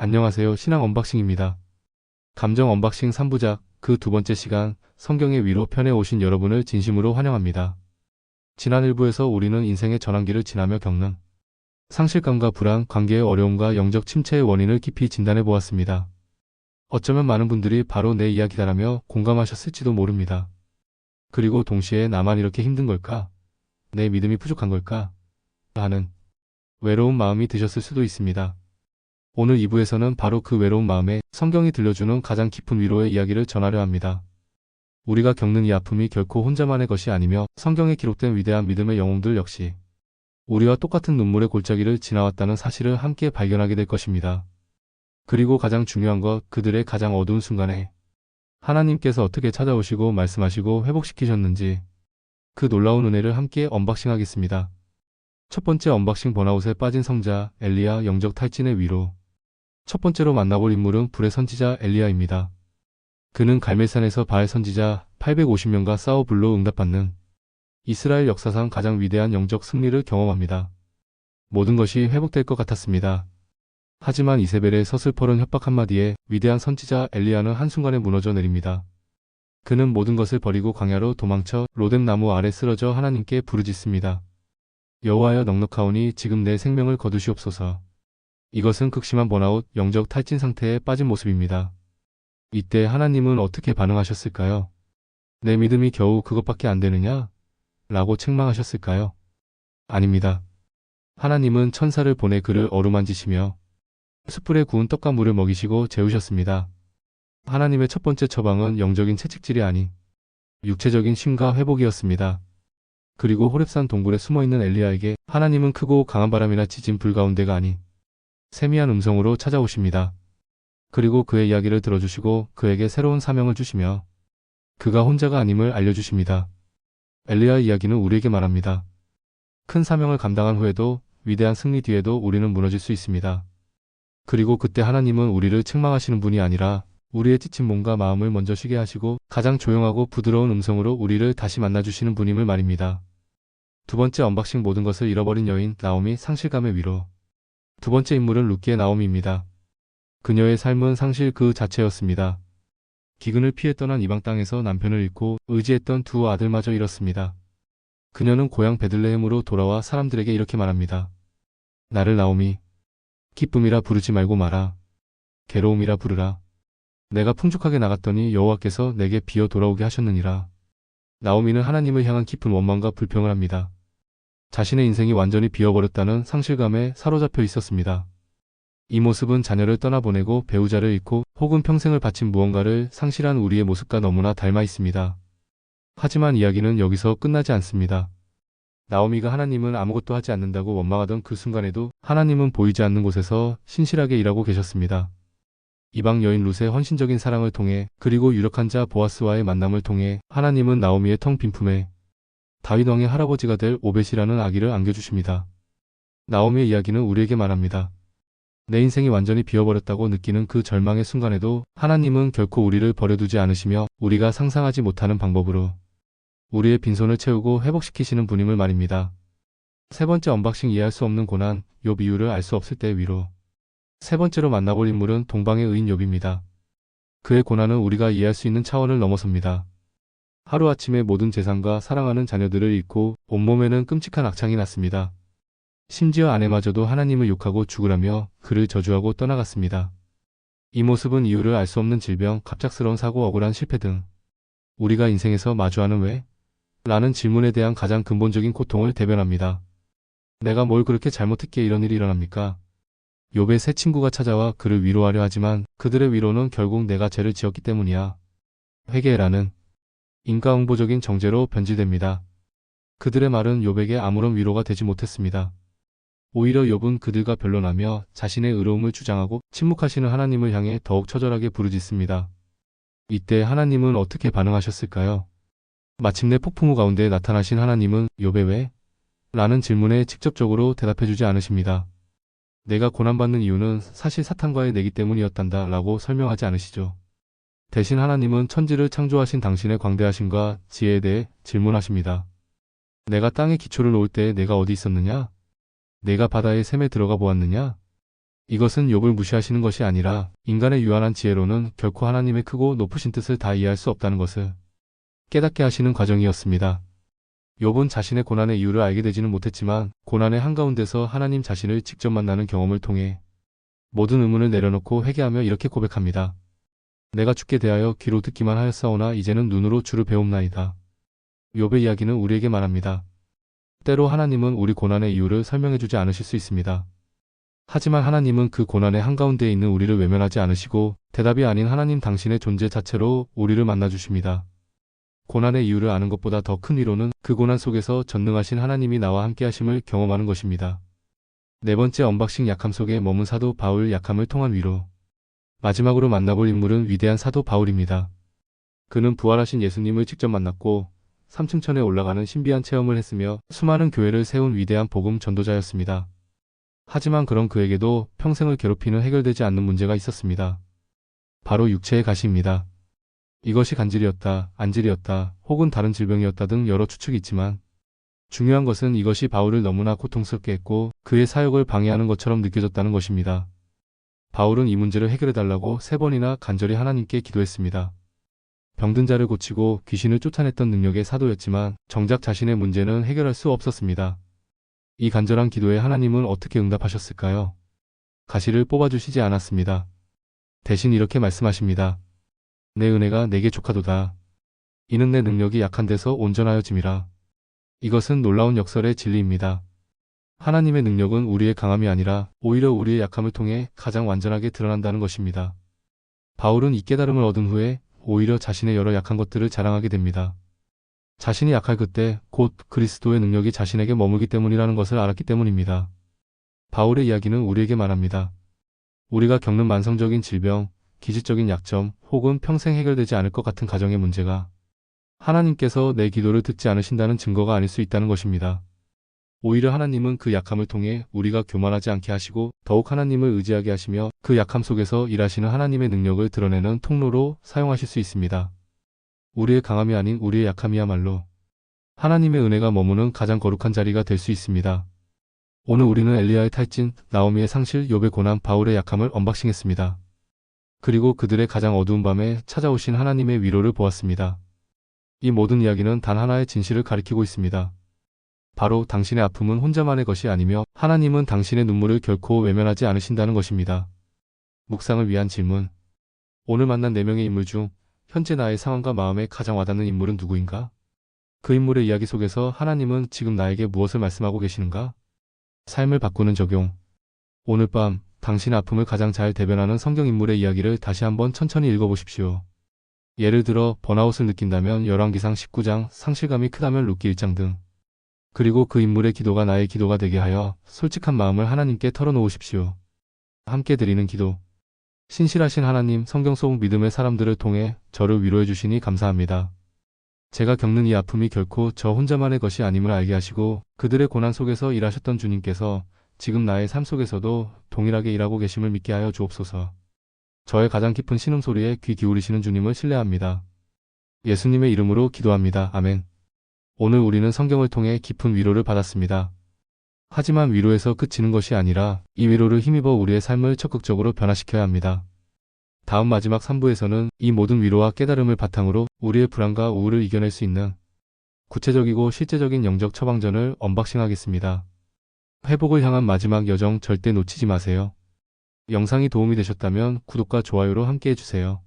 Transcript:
안녕하세요. 신앙 언박싱입니다. 감정 언박싱 3부작 그 두 번째 시간 성경의 위로 편에 오신 여러분을 진심으로 환영합니다. 지난 1부에서 우리는 인생의 전환기를 지나며 겪는 상실감과 불안, 관계의 어려움과 영적 침체의 원인을 깊이 진단해 보았습니다. 어쩌면 많은 분들이 바로 내 이야기다라며 공감하셨을지도 모릅니다. 그리고 동시에 나만 이렇게 힘든 걸까? 내 믿음이 부족한 걸까? 하는 외로운 마음이 드셨을 수도 있습니다. 오늘 2부에서는 바로 그 외로운 마음에 성경이 들려주는 가장 깊은 위로의 이야기를 전하려 합니다. 우리가 겪는 이 아픔이 결코 혼자만의 것이 아니며 성경에 기록된 위대한 믿음의 영웅들 역시 우리와 똑같은 눈물의 골짜기를 지나왔다는 사실을 함께 발견하게 될 것입니다. 그리고 가장 중요한 것, 그들의 가장 어두운 순간에 하나님께서 어떻게 찾아오시고 말씀하시고 회복시키셨는지 그 놀라운 은혜를 함께 언박싱하겠습니다. 첫 번째 언박싱, 번아웃에 빠진 성자 엘리야, 영적 탈진의 위로. 첫 번째로 만나볼 인물은 불의 선지자 엘리야입니다. 그는 갈멜산에서 바알 선지자 850명과 싸워 불로 응답받는 이스라엘 역사상 가장 위대한 영적 승리를 경험합니다. 모든 것이 회복될 것 같았습니다. 하지만 이세벨의 서슬퍼런 협박 한마디에 위대한 선지자 엘리야는 한순간에 무너져 내립니다. 그는 모든 것을 버리고 광야로 도망쳐 로뎀 나무 아래 쓰러져 하나님께 부르짖습니다. 여호와여, 넉넉하오니 지금 내 생명을 거두시옵소서. 이것은 극심한 번아웃, 영적 탈진 상태에 빠진 모습입니다. 이때 하나님은 어떻게 반응하셨을까요? 내 믿음이 겨우 그것밖에 안 되느냐? 라고 책망하셨을까요? 아닙니다. 하나님은 천사를 보내 그를 어루만지시며 숯불에 구운 떡과 물을 먹이시고 재우셨습니다. 하나님의 첫 번째 처방은 영적인 채찍질이 아닌 육체적인 쉼과 회복이었습니다. 그리고 호렙산 동굴에 숨어있는 엘리야에게 하나님은 크고 강한 바람이나 지진 불 가운데가 아닌 세미한 음성으로 찾아오십니다. 그리고 그의 이야기를 들어주시고 그에게 새로운 사명을 주시며 그가 혼자가 아님을 알려주십니다. 엘리야의 이야기는 우리에게 말합니다. 큰 사명을 감당한 후에도, 위대한 승리 뒤에도 우리는 무너질 수 있습니다. 그리고 그때 하나님은 우리를 책망하시는 분이 아니라 우리의 지친 몸과 마음을 먼저 쉬게 하시고 가장 조용하고 부드러운 음성으로 우리를 다시 만나주시는 분임을 말입니다. 두 번째 언박싱, 모든 것을 잃어버린 여인 나오미, 상실감의 위로. 두 번째 인물은 룻기의 나오미입니다. 그녀의 삶은 상실 그 자체였습니다. 기근을 피해 떠난 이방 땅에서 남편을 잃고 의지했던 두 아들마저 잃었습니다. 그녀는 고향 베들레헴으로 돌아와 사람들에게 이렇게 말합니다. 나를 나오미, 기쁨이라 부르지 말고 마라. 괴로움이라 부르라. 내가 풍족하게 나갔더니 여호와께서 내게 비어 돌아오게 하셨느니라. 나오미는 하나님을 향한 깊은 원망과 불평을 합니다. 자신의 인생이 완전히 비어버렸다는 상실감에 사로잡혀 있었습니다. 이 모습은 자녀를 떠나보내고 배우자를 잃고 혹은 평생을 바친 무언가를 상실한 우리의 모습과 너무나 닮아 있습니다. 하지만 이야기는 여기서 끝나지 않습니다. 나오미가 하나님은 아무것도 하지 않는다고 원망하던 그 순간에도 하나님은 보이지 않는 곳에서 신실하게 일하고 계셨습니다. 이방 여인 룻의 헌신적인 사랑을 통해 그리고 유력한 자 보아스와의 만남을 통해 하나님은 나오미의 텅 빈 품에 다윗 왕의 할아버지가 될 오벳이라는 아기를 안겨주십니다. 나오미의 이야기는 우리에게 말합니다. 내 인생이 완전히 비어버렸다고 느끼는 그 절망의 순간에도 하나님은 결코 우리를 버려두지 않으시며 우리가 상상하지 못하는 방법으로 우리의 빈손을 채우고 회복시키시는 분임을 말입니다. 세 번째 언박싱, 이해할 수 없는 고난, 욥 이유를 알 수 없을 때의 위로. 세 번째로 만나볼 인물은 동방의 의인 욥입니다. 그의 고난은 우리가 이해할 수 있는 차원을 넘어섭니다. 하루아침에 모든 재산과 사랑하는 자녀들을 잃고 온몸에는 끔찍한 악창이 났습니다. 심지어 아내마저도 하나님을 욕하고 죽으라며 그를 저주하고 떠나갔습니다. 이 모습은 이유를 알 수 없는 질병, 갑작스러운 사고, 억울한 실패 등 우리가 인생에서 마주하는 왜? 라는 질문에 대한 가장 근본적인 고통을 대변합니다. 내가 뭘 그렇게 잘못했기에 이런 일이 일어납니까? 욥의 세 친구가 찾아와 그를 위로하려 하지만 그들의 위로는 결국 내가 죄를 지었기 때문이야. 회개라는 인과응보적인 정죄로 변질됩니다. 그들의 말은 욥에게 아무런 위로가 되지 못했습니다. 오히려 욥은 그들과 변론하며 자신의 의로움을 주장하고 침묵하시는 하나님을 향해 더욱 처절하게 부르짖습니다. 이때 하나님은 어떻게 반응하셨을까요? 마침내 폭풍우 가운데 나타나신 하나님은 욥의 왜? 라는 질문에 직접적으로 대답해주지 않으십니다. 내가 고난받는 이유는 사실 사탄과의 내기 때문이었단다 라고 설명하지 않으시죠. 대신 하나님은 천지를 창조하신 당신의 광대하심과 지혜에 대해 질문하십니다. 내가 땅에 기초를 놓을 때에 내가 어디 있었느냐? 내가 바다의 샘에 들어가 보았느냐? 이것은 욥을 무시하시는 것이 아니라 인간의 유한한 지혜로는 결코 하나님의 크고 높으신 뜻을 다 이해할 수 없다는 것을 깨닫게 하시는 과정이었습니다. 욥은 자신의 고난의 이유를 알게 되지는 못했지만 고난의 한가운데서 하나님 자신을 직접 만나는 경험을 통해 모든 의문을 내려놓고 회개하며 이렇게 고백합니다. 내가 주께 대하여 귀로 듣기만 하였사오나 이제는 눈으로 주를 배움나이다. 욥의 이야기는 우리에게 말합니다. 때로 하나님은 우리 고난의 이유를 설명해주지 않으실 수 있습니다. 하지만 하나님은 그 고난의 한가운데에 있는 우리를 외면하지 않으시고 대답이 아닌 하나님 당신의 존재 자체로 우리를 만나주십니다. 고난의 이유를 아는 것보다 더 큰 위로는 그 고난 속에서 전능하신 하나님이 나와 함께 하심을 경험하는 것입니다. 네 번째, 언박싱. 약함 속에 머문 사도 바울. 약함을 통한 위로. 마지막으로 만나볼 인물은 위대한 사도 바울입니다. 그는 부활하신 예수님을 직접 만났고 3층천에 올라가는 신비한 체험을 했으며 수많은 교회를 세운 위대한 복음 전도자였습니다. 하지만 그런 그에게도 평생을 괴롭히는 해결되지 않는 문제가 있었습니다. 바로 육체의 가시입니다. 이것이 간질이었다, 안질이었다, 혹은 다른 질병이었다 등 여러 추측이 있지만 중요한 것은 이것이 바울을 너무나 고통스럽게 했고 그의 사역을 방해하는 것처럼 느껴졌다는 것입니다. 바울은 이 문제를 해결해달라고 3번이나 간절히 하나님께 기도했습니다. 병든 자를 고치고 귀신을 쫓아냈던 능력의 사도였지만 정작 자신의 문제는 해결할 수 없었습니다. 이 간절한 기도에 하나님은 어떻게 응답하셨을까요? 가시를 뽑아주시지 않았습니다. 대신 이렇게 말씀하십니다. 내 은혜가 내게 족하도다. 이는 내 능력이 약한 데서 온전하여짐이라. 이것은 놀라운 역설의 진리입니다. 하나님의 능력은 우리의 강함이 아니라 오히려 우리의 약함을 통해 가장 완전하게 드러난다는 것입니다. 바울은 이 깨달음을 얻은 후에 오히려 자신의 여러 약한 것들을 자랑하게 됩니다. 자신이 약할 그때 곧 그리스도의 능력이 자신에게 머물기 때문이라는 것을 알았기 때문입니다. 바울의 이야기는 우리에게 말합니다. 우리가 겪는 만성적인 질병, 기질적인 약점, 혹은 평생 해결되지 않을 것 같은 가정의 문제가 하나님께서 내 기도를 듣지 않으신다는 증거가 아닐 수 있다는 것입니다. 오히려 하나님은 그 약함을 통해 우리가 교만하지 않게 하시고 더욱 하나님을 의지하게 하시며 그 약함 속에서 일하시는 하나님의 능력을 드러내는 통로로 사용하실 수 있습니다. 우리의 강함이 아닌 우리의 약함이야말로 하나님의 은혜가 머무는 가장 거룩한 자리가 될 수 있습니다. 오늘 우리는 엘리야의 탈진, 나오미의 상실, 욥의 고난, 바울의 약함을 언박싱했습니다. 그리고 그들의 가장 어두운 밤에 찾아오신 하나님의 위로를 보았습니다. 이 모든 이야기는 단 하나의 진실을 가리키고 있습니다. 바로 당신의 아픔은 혼자만의 것이 아니며 하나님은 당신의 눈물을 결코 외면하지 않으신다는 것입니다. 묵상을 위한 질문. 오늘 만난 4명의 인물 중 현재 나의 상황과 마음에 가장 와닿는 인물은 누구인가? 그 인물의 이야기 속에서 하나님은 지금 나에게 무엇을 말씀하고 계시는가? 삶을 바꾸는 적용. 오늘 밤 당신의 아픔을 가장 잘 대변하는 성경 인물의 이야기를 다시 한번 천천히 읽어보십시오. 예를 들어 번아웃을 느낀다면 열왕기상 19장, 상실감이 크다면 룻기 1장 등. 그리고 그 인물의 기도가 나의 기도가 되게 하여 솔직한 마음을 하나님께 털어놓으십시오. 함께 드리는 기도. 신실하신 하나님, 성경 속 믿음의 사람들을 통해 저를 위로해 주시니 감사합니다. 제가 겪는 이 아픔이 결코 저 혼자만의 것이 아님을 알게 하시고 그들의 고난 속에서 일하셨던 주님께서 지금 나의 삶 속에서도 동일하게 일하고 계심을 믿게 하여 주옵소서. 저의 가장 깊은 신음소리에 귀 기울이시는 주님을 신뢰합니다. 예수님의 이름으로 기도합니다. 아멘. 오늘 우리는 성경을 통해 깊은 위로를 받았습니다. 하지만 위로에서 그치는 것이 아니라 이 위로를 힘입어 우리의 삶을 적극적으로 변화시켜야 합니다. 다음 마지막 3부에서는 이 모든 위로와 깨달음을 바탕으로 우리의 불안과 우울을 이겨낼 수 있는 구체적이고 실제적인 영적 처방전을 언박싱하겠습니다. 회복을 향한 마지막 여정 절대 놓치지 마세요. 영상이 도움이 되셨다면 구독과 좋아요로 함께 해주세요.